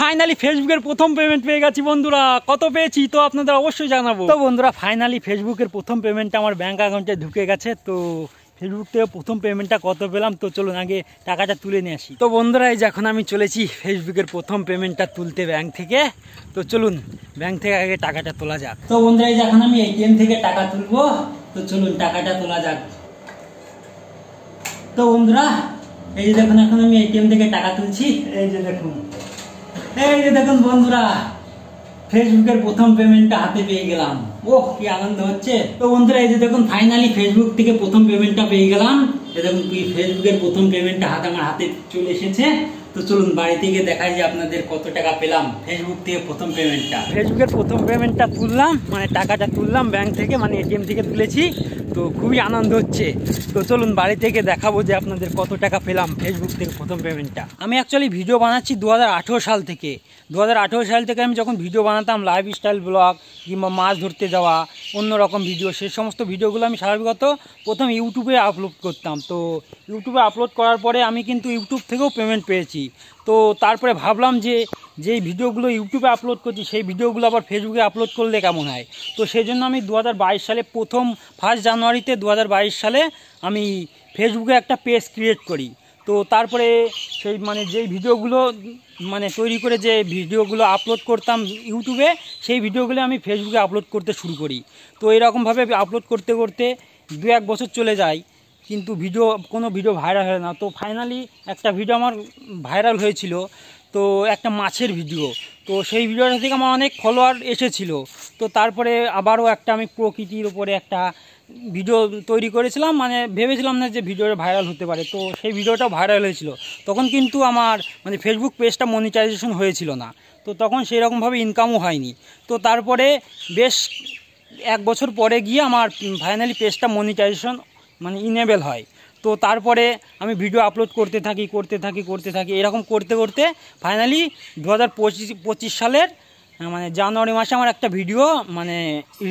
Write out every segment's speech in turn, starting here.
Finally ফেসবুকের প্রথম payment পেয়ে গেছি বন্ধুরা। কত পেয়েছি তো আপনাদের অবশ্যই জানাবো। তো বন্ধুরা ফাইনালি ফেসবুকের প্রথম পেমেন্টটা আমার ব্যাংক অ্যাকাউন্টে ঢুকে গেছে। তো ফেসবুক থেকে প্রথম পেমেন্টটা কত পেলাম তো চলুন আগে টাকাটা তুলে নিয়ে আসি। তো বন্ধুরা এই যে এখন আমি চলেছি ফেসবুকের প্রথম পেমেন্টটা তুলতে ব্যাংক থেকে। তো চলুন ব্যাংক থেকে আগে টাকাটা তোলা যাক। তো বন্ধুরা এই যে এখন আমি এটিএম থেকে টাকা তুলবো। তো চলুন টাকাটা তোলা যাক। তো বন্ধুরা এই যে দেখুন এখন আমি এটিএম থেকে টাকা তুলছি। এই যে দেখুন বন্ধুরা ফেসবুকের প্রথম পেমেন্টটা হাতে পেয়ে গেলাম। ওহ কি আনন্দ হচ্ছে। তো বন্ধুরা এই যে দেখুন ফাইনালি ফেসবুক থেকে প্রথম পেমেন্টটা পেয়ে গেলাম। এই দেখুন ফেসবুকের প্রথম পেমেন্টটা আমার হাতে চলে এসেছে। তো চলুন বাড়ি থেকে দেখাই যে আপনাদের কত টাকা পেলাম ফেসবুক থেকে প্রথম পেমেন্টটা। ফেসবুকের প্রথম পেমেন্টটা তুললাম, মানে টাকাটা তুললাম ব্যাংক থেকে, মানে এটিএম থেকে তুলেছি। তো খুবই আনন্দ হচ্ছে। তো চলুন বাড়ি থেকে দেখাবো যে আপনাদের কত টাকা পেলাম ফেসবুক থেকে প্রথম পেমেন্টটা। আমি অ্যাকচুয়ালি ভিডিও বানাচ্ছি 2018 সাল থেকে। 2018 সাল থেকে আমি যখন ভিডিও বানাতাম লাইফস্টাইল ব্লগ কিংবা মাছ ধরতে যাওয়া অন্যরকম ভিডিও, সেই সমস্ত ভিডিওগুলো আমি স্বাভাবিকত প্রথম ইউটিউবে আপলোড করতাম। তো ইউটিউবে আপলোড করার পরে আমি কিন্তু ইউটিউব থেকেও পেমেন্ট পেয়েছি। তো তারপরে ভাবলাম যে যেই ভিডিওগুলো ইউটিউবে আপলোড করছি সেই ভিডিওগুলো আবার ফেসবুকে আপলোড করলে কেমন হয়। তো সেই জন্য আমি 2022 সালে প্রথম 1 জানুয়ারিতে 2022 সালে আমি ফেসবুকে একটা পেজ ক্রিয়েট করি। তো তারপরে সেই মানে যেই ভিডিওগুলো মানে তৈরি করে যে ভিডিওগুলো আপলোড করতাম ইউটিউবে, সেই ভিডিওগুলো আমি ফেসবুকে আপলোড করতে শুরু করি। তো এরকমভাবে আপলোড করতে করতে 2-1 বছর চলে যায়, কিন্তু কোনো ভিডিও ভাইরাল হয় না। তো ফাইনালি একটা ভিডিও আমার ভাইরাল হয়েছিল, তো একটা মাছের ভিডিও। তো সেই ভিডিওটা থেকে আমার অনেক ফলোয়ার এসেছিল। তো তারপরে আবারও একটা আমি প্রকৃতির উপরে একটা ভিডিও তৈরি করেছিলাম, মানে ভেবেছিলাম না যে ভিডিওটা ভাইরাল হতে পারে। তো সেই ভিডিওটা ভাইরাল হয়েছিল। তখন কিন্তু আমার মানে ফেসবুক পেজটা মনিটাইজেশন হয়েছিল না। তো তখন সেরকমভাবে ইনকামও হয়নি। তো তারপরে বেশ 1 বছর পরে গিয়ে আমার ফাইনালি পেজটা মনিটাইজেশন মানে ইনেবল হয়। তো তারপরে আমি ভিডিও আপলোড করতে থাকি এরকম করতে করতে ফাইনালি 2025 সালের মানে জানুয়ারি মাসে আমার একটা ভিডিও মানে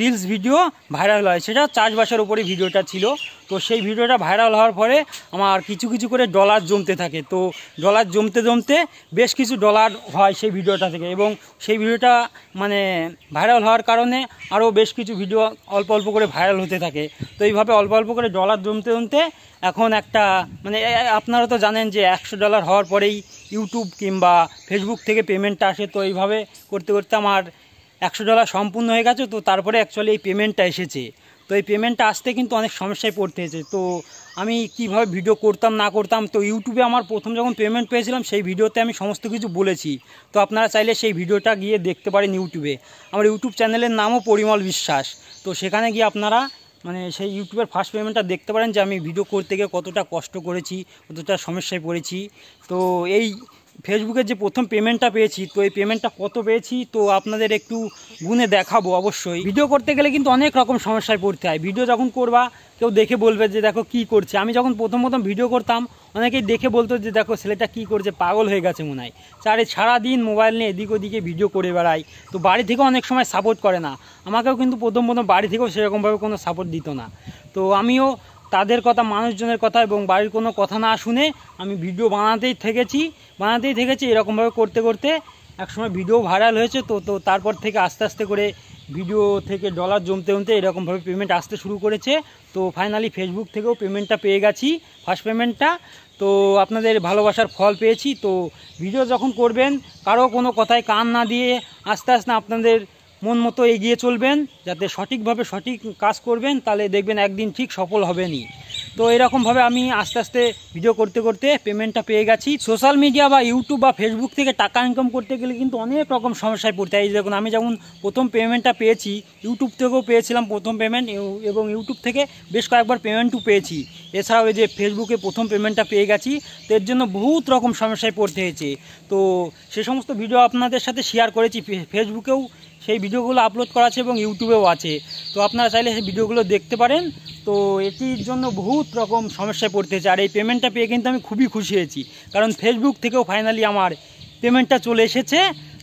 রিলস ভিডিও ভাইরাল হয়। সেটা চাষবাসের উপরে ভিডিওটা ছিল। তো সেই ভিডিওটা ভাইরাল হওয়ার পরে আমার কিছু কিছু করে ডলার জমতে থাকে। তো ডলার জমতে বেশ কিছু ডলার হয় সেই ভিডিওটা থেকে, এবং সেই ভিডিওটা মানে ভাইরাল হওয়ার কারণে আরও বেশ কিছু ভিডিও অল্প অল্প করে ভাইরাল হতে থাকে। তো এইভাবে অল্প অল্প করে ডলার জমতে এখন একটা মানে আপনারা তো জানেন যে $100 হওয়ার পরেই ইউটিউব কিংবা ফেসবুক থেকে পেমেন্টটা আসে। তো এইভাবে করতে করতে আমার $100 সম্পূর্ণ হয়ে গেছে। তো তারপরে অ্যাকচুয়ালি এই পেমেন্টটা এসেছে। তো এই পেমেন্টটা আসতে কিন্তু অনেক সমস্যায় পড়তে হয়েছে। তো আমি কিভাবে ভিডিও করতাম না করতাম, তো ইউটিউবে আমার প্রথম যখন পেমেন্ট পেয়েছিলাম সেই ভিডিওতে আমি সমস্ত কিছু বলেছি। তো আপনারা চাইলে সেই ভিডিওটা গিয়ে দেখতে পারেন ইউটিউবে। আমার ইউটিউব চ্যানেলের নামও পরিমল বিশ্বাস। তো সেখানে গিয়ে আপনারা মানে সেই ইউটিউবের ফার্স্ট পেমেন্টটা দেখতে পারেন যে আমি ভিডিও করতে গিয়ে কতটা কষ্ট করেছি, কতটা সমস্যায় পড়েছি। তো এই ফেসবুকের যে প্রথম পেমেন্টটা পেয়েছি, তো এই পেমেন্টটা কত পেয়েছি তো আপনাদের একটু গুনে দেখাবো। অবশ্যই ভিডিও করতে গেলে কিন্তু অনেক রকম সমস্যায় পড়তে হয়। ভিডিও যখন করবা কেউ দেখে বলবে যে দেখো কি করছে। আমি যখন প্রথম ভিডিও করতাম অনেকেই দেখে বলতো যে দেখো ছেলেটা কি করছে, পাগল হয়ে গেছে মনে হয়, সারাদিন মোবাইল নিয়ে এদিক ওদিকে ভিডিও করে বেড়ায়। তো বাড়ি থেকেও অনেক সময় সাপোর্ট করে না। আমাকেও কিন্তু প্রথম বাড়ি থেকেও সেরকমভাবে কোনো সাপোর্ট দিত না। তো আমিও তাদের কথা, মানুষজনের কথা এবং বাড়ির কোনো কথা না শুনে আমি ভিডিও বানাতেই থেকেছি। এরকমভাবে করতে করতে একসময় ভিডিও ভাইরাল হয়েছে। তো তারপর থেকে আস্তে আস্তে করে ভিডিও থেকে ডলার জমতে এরকমভাবে পেমেন্ট আসতে শুরু করেছে। তো ফাইনালি ফেসবুক থেকেও পেমেন্টটা পেয়ে গেছি, ফার্স্ট পেমেন্টটা। তো আপনাদের ভালোবাসার ফল পেয়েছি। তো ভিডিও যখন করবেন কারো কোনো কথায় কান না দিয়ে আস্তে আস্তে আপনাদের মন মতো এগিয়ে চলবেন, যাতে সঠিকভাবে সঠিক কাজ করবেন, তাহলে দেখবেন একদিন ঠিক সফল হবেনই। তো এরকমভাবে আমি আস্তে আস্তে ভিডিও করতে করতে পেমেন্টটা পেয়ে গেছি। সোশ্যাল মিডিয়া বা ইউটিউব বা ফেসবুক থেকে টাকা ইনকাম করতে গেলে কিন্তু অনেক রকম সমস্যায় পড়তে হয়। দেখুন আমি যেমন প্রথম পেমেন্টটা পেয়েছি ইউটিউব থেকেও পেয়েছিলাম প্রথম পেমেন্ট, এবং ইউটিউব থেকে বেশ কয়েকবার পেমেন্টও পেয়েছি। এছাড়াও এই যে ফেসবুকে প্রথম পেমেন্টটা পেয়ে গেছি, তো এর জন্য বহুত রকম সমস্যায় পড়তে হয়েছে। তো সে সমস্ত ভিডিও আপনাদের সাথে শেয়ার করেছি। ফেসবুকেও সেই ভিডিওগুলো আপলোড করা আছে এবং ইউটিউবেও আছে। তো আপনারা চাইলে সেই ভিডিওগুলো দেখতে পারেন। তো এটির জন্য বহুত রকম সমস্যায় পড়তে হয়েছে। আর এই পেমেন্টটা পেয়ে কিন্তু আমি খুবই খুশি হয়েছি, কারণ ফেসবুক থেকেও ফাইনালি আমার পেমেন্টটা চলে এসেছে।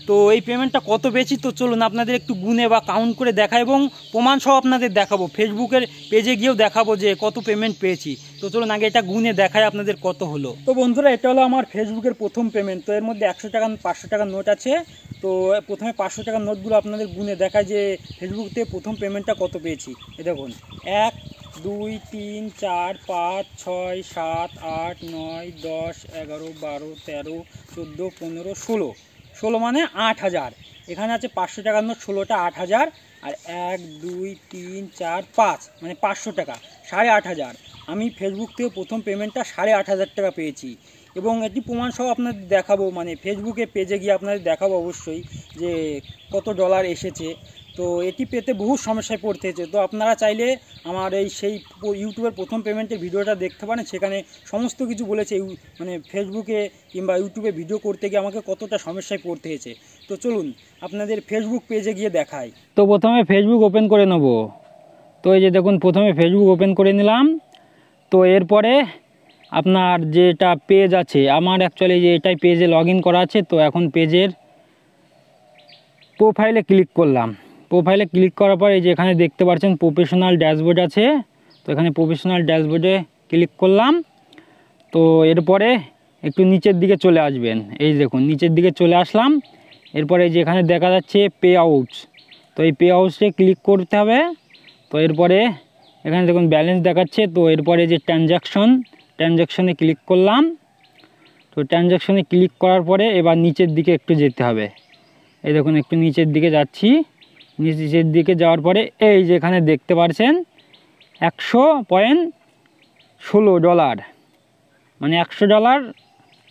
তো এই পেমেন্টটা কত পেয়েছি তো চলুন আপনাদের একটু গুনে বা কাউন্ট করে দেখা এবং প্রমাণ সহ আপনাদের দেখাবো, ফেসবুকের পেজে গিয়েও দেখাবো যে কত পেমেন্ট পেয়েছি। তো চলুন আগে এটা গুনে দেখায় আপনাদের কত হলো। তো বন্ধুরা, এটা হলো আমার ফেসবুকের প্রথম পেমেন্ট। তো এর মধ্যে 100 টাকা 500 টাকার নোট আছে। তো প্রথমে 500 টাকার নোটগুলো আপনাদের গুনে দেখায় যে ফেসবুক থেকে প্রথম পেমেন্টটা কত পেয়েছি। এ দেখুন 1 2 3 4 5 6 7 8 9 10 11 12 13 14 15 16 মানে 8000। এখানে আছে 500 টাকার নোট 16টা 8000, আর 1 2 3 4 5 মানে 500 টাকা 8500। আমি ফেসবুক থেকে প্রথম পেমেন্টটা 8500 টাকা পেয়েছি এবং এটি প্রমাণ সহ আপনাদের দেখাবো, মানে ফেসবুকে পেজে গিয়ে আপনাদের দেখাবো অবশ্যই যে কত ডলার এসেছে। তো এটি পেতে বহু সমস্যায় পড়তে হয়েছে। তো আপনারা চাইলে আমার সেই ইউটিউবের প্রথম পেমেন্টের ভিডিওটা দেখতে পারেন, সেখানে সমস্ত কিছু বলেছে মানে ফেসবুকে কিংবা ইউটিউবে ভিডিও করতে গিয়ে আমাকে কতটা সমস্যায় পড়তে হয়েছে। তো চলুন আপনাদের ফেসবুক পেজে গিয়ে দেখাই। তো প্রথমে ফেসবুক ওপেন করে নেব। তো এই যে দেখুন প্রথমে ফেসবুক ওপেন করে নিলাম। তো এরপরে আপনার যেটা পেজ আছে, আমার অ্যাকচুয়ালি যে এটাই পেজে লগ ইন করা আছে। তো এখন পেজের প্রোফাইলে ক্লিক করলাম। প্রোফাইলে ক্লিক করার পর এই যে এখানে দেখতে পাচ্ছেন প্রফেশনাল ড্যাশবোর্ড আছে। তো এখানে প্রফেশনাল ড্যাশবোর্ডে ক্লিক করলাম। তো এরপরে একটু নিচের দিকে চলে আসবেন, এই দেখুন নিচের দিকে চলে আসলাম। এরপরে এই যে এখানে দেখা যাচ্ছে পে আউটস, তো এই পে আউটসে ক্লিক করতে হবে। তো এরপরে এখানে দেখুন ব্যালেন্স দেখাচ্ছে। তো এরপরে যে ট্রানজ্যাকশনে ক্লিক করলাম। তো ট্রানজ্যাকশনে ক্লিক করার পরে এবার নিচের দিকে একটু যেতে হবে। এই দেখুন একটু নিচের দিকে যাচ্ছি। নিচের দিকে যাওয়ার পরে এই যে এখানে দেখতে পাচ্ছেন 100.16 ডলার, মানে $100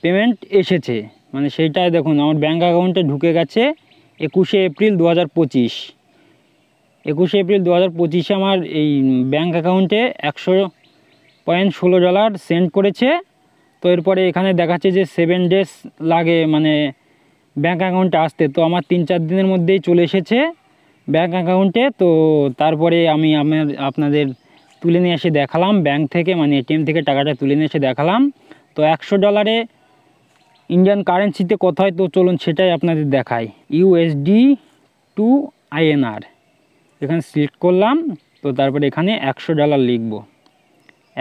পেমেন্ট এসেছে। মানে সেইটাই দেখুন আমার ব্যাঙ্ক অ্যাকাউন্টে ঢুকে গেছে 21 এপ্রিল 2025। 21 এপ্রিল 2025 আমার এই ব্যাঙ্ক অ্যাকাউন্টে $100.16 সেন্ড করেছে। তো এরপরে এখানে দেখাচ্ছে যে 7 ডেজ লাগে মানে ব্যাঙ্ক অ্যাকাউন্টে আসতে। তো আমার 3-4 দিনের মধ্যেই চলে এসেছে ব্যাঙ্ক অ্যাকাউন্টে। তো তারপরে আমি আপনাদের তুলে নিয়ে এসে দেখালাম ব্যাঙ্ক থেকে, মানে এটিএম থেকে টাকাটা তুলে নিয়ে এসে দেখালাম। তো $100 ইন্ডিয়ান কারেন্সিতে কত হয় তো চলুন সেটাই আপনাদের দেখাই। USD টু INR এখানে সিলেক্ট করলাম। তো তারপরে এখানে $100 লিখব।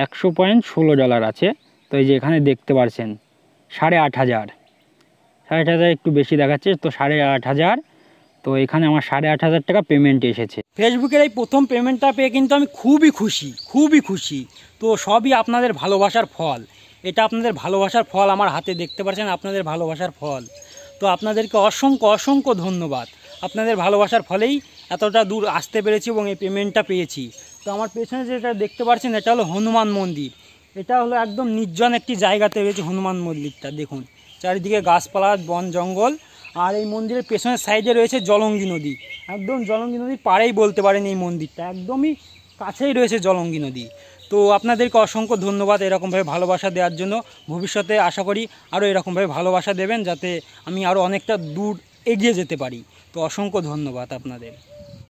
100.16 আছে। তো এই যে এখানে দেখতে পাচ্ছেন 8500 একটু বেশি দেখাচ্ছে, তো 8500। তো এখানে আমার 8500 টাকা পেমেন্ট এসেছে। ফেসবুকের এই প্রথম পেমেন্টটা পেয়ে কিন্তু আমি খুবই খুশি। তো সবই আপনাদের ভালোবাসার ফল। এটা আপনাদের ভালোবাসার ফল আমার হাতে দেখতে পাচ্ছেন, আপনাদের ভালোবাসার ফল। তো আপনাদেরকে অসংখ্য ধন্যবাদ। আপনাদের ভালোবাসার ফলেই এতটা দূর আসতে পেরেছি এবং এই পেমেন্টটা পেয়েছি। তো আমার পেছনে যেটা দেখতে পাচ্ছেন এটা হলো হনুমান মন্দির। এটা হলো একদম নির্জন একটি জায়গাতে রয়েছে হনুমান মন্দিরটা। দেখুন চারিদিকে গাছপালা বন জঙ্গল, আর এই মন্দিরের পেছনের সাইডে রয়েছে জলঙ্গি নদী। একদম জলঙ্গি নদীর পাড়েই বলতে পারেন এই মন্দিরটা, একদমই কাছেই রয়েছে জলঙ্গি নদী। তো আপনাদেরকে অসংখ্য ধন্যবাদ এরকমভাবে ভালোবাসা দেওয়ার জন্য। ভবিষ্যতে আশা করি আরও এরকমভাবে ভালোবাসা দেবেন যাতে আমি আরও অনেকটা দূর এগিয়ে যেতে পারি। তো অসংখ্য ধন্যবাদ আপনাদের।